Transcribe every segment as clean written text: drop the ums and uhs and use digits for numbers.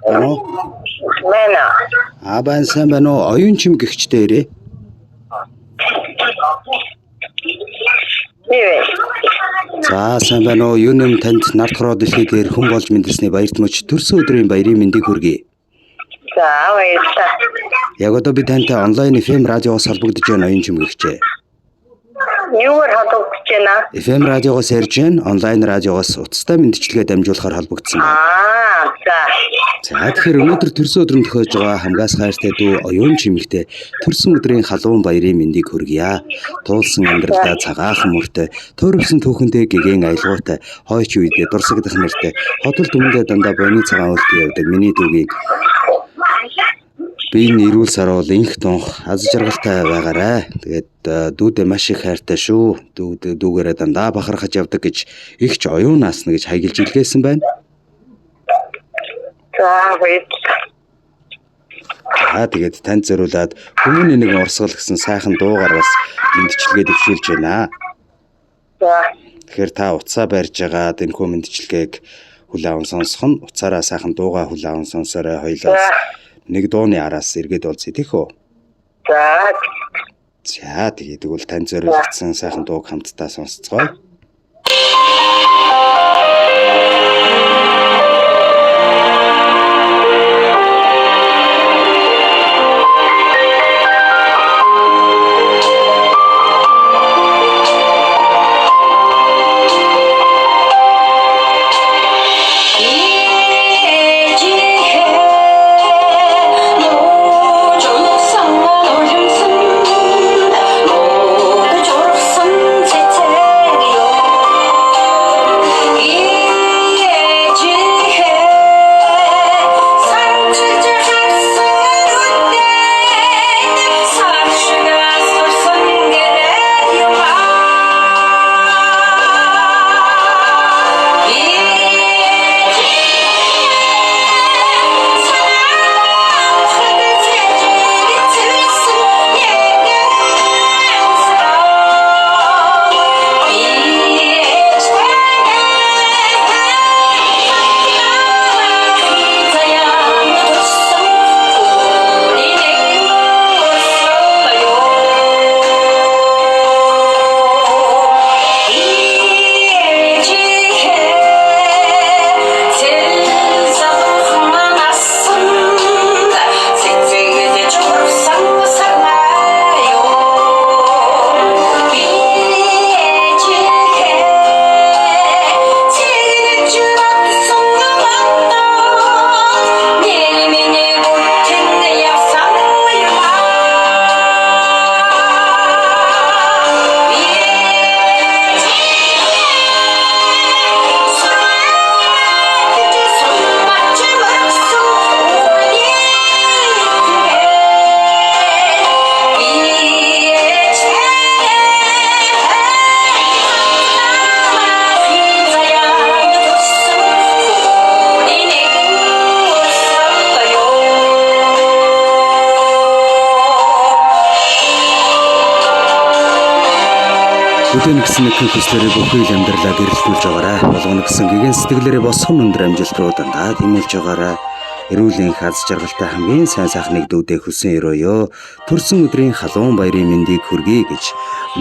Байна уу? Байна. Байна сайн байна уу? Оюун чим гэгчтэй ирээ. За сайн байна уу? Юу нэм танд нарт хороо дэлхийгээр хүн болж мэндэлсний баярт мөч төрсөн өдрийн баярын мэндийг хүргэе. За баярлалаа. Яг одоо би тантай онлайн FM радиогоос холбогдож байна оюун чим гэгчээ. Юугаар холбогдож байна? FM радиогоос ярьж байна. Онлайн радиогоос утастай мэндчилгээ дамжуулахаар холбогдсон байна. За. Тэгэхээр өнөөдөр төрсөн өдрөнд төхөж байгаа хамгаас хайртай дүү оюун чимэгтэй төрсөн өдрийн халуун баярын мэндийг хүргье. Туулсан амьдралдаа цагаахан мөртэй, туйрсан түүхэндээ гэгэн аялгаутай, хойч үедээ дурсагдах нэртэй, хотол дүмэндээ дандаа боны цагаан үлдээ явдаг миний дүүгийн би нэрүүл саруул инх тунх аз жаргалтай байгаарай. Тэгээд дүүдээ маш их хайртай шүү. Дүүгээрээ дандаа бахархаж явдаг гэж ихч оюун наасна гэж хайгилж илгээсэн байна. За баярлалаа. Тэгээд танд зориулаад хүмүүний нэгэн урсгал гэсэн сайхан дуугаар бас мэндчилгээ дэвшүүлж байна. За. Тэгэхээр та утсаа барьж байгаа энэхүү мэндчилгээг хүлээн аван сонсох нь утсаараа сайхан дуугаа хүлээн аван сонсорой хоёлоос. Нэг дууны араас эргээд уулзъя тийх үү? За тэгээд тэгвэл танд зориулсан сайхан дууг хамтдаа сонсцгоё. Бүдэн гэсэн нэг хүслээрээ бүхий л амьдралаа гэрэлтүүлж байгаарай. Болгоно гэсэн гэгэн сэтгэлээрээ босхон өндөр амжилт руу дандаа тэмүүлж байгаарай. Эрүүл энх аз жаргалтай хамгийн сайн сайхныг дүүдээ хүсэн өрөөё. Төрсөн өдрийн халуун баярын мэндийг хүргэе гэж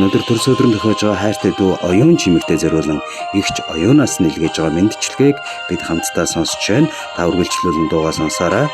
өнөөдөр төрсөн өдрөнд төхөж байгаа хайртай дүү оюун чимэгтэй зориулан ихч оюунаас нэлгэж байгаа мэндчилгээг бид хамтдаа сонсч байна. Та үргэлжлүүлэн дуугаа сонсоорой.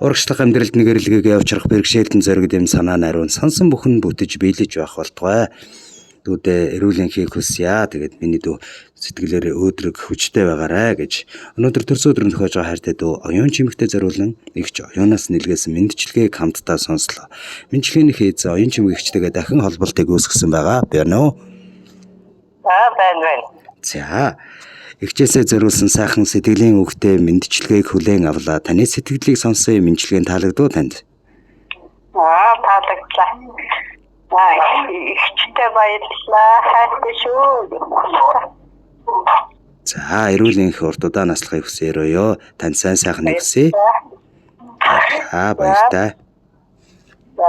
Урагшлах амьдралд нэгэрэлгээгээ авчрах бэрхшээлтэн зориг дэм санаа нариун сансан бүхэн бүтэж биелэж байх болтугай. Дүүдээ эрүүл энхийг хүсье. Тэгээд миний дүү сэтгэлээрээ өөдрөг хүчтэй байгаарай гэж өнөөдөр төрсөн өдрөнд тохиож байгаа хайртай дүү оюун чимэгтэй зориулан игч оюунаас нэлгээсэн мэндчилгээг хамтдаа сонслоо. Мэндчилгээний хээз оюун чимэгчтэйгээ дахин холболтыг үүсгэсэн байгаа. Байна уу? байна. За. Игчээсээ зориулсан сайхан сэтгэлийн үгтэй мэндчилгээг хүлээн авлаа. Таны сэтгэлийг сонсон мэндчилгээ таалагдуу танд? Таалагдлаа. Ихтэй баярлалаа. Хайртай шүү. За, эрүүл энх урд удаа наслахыг хүсээрөөё. Танд сайн сайхныг хүсье. Баярлалаа. За.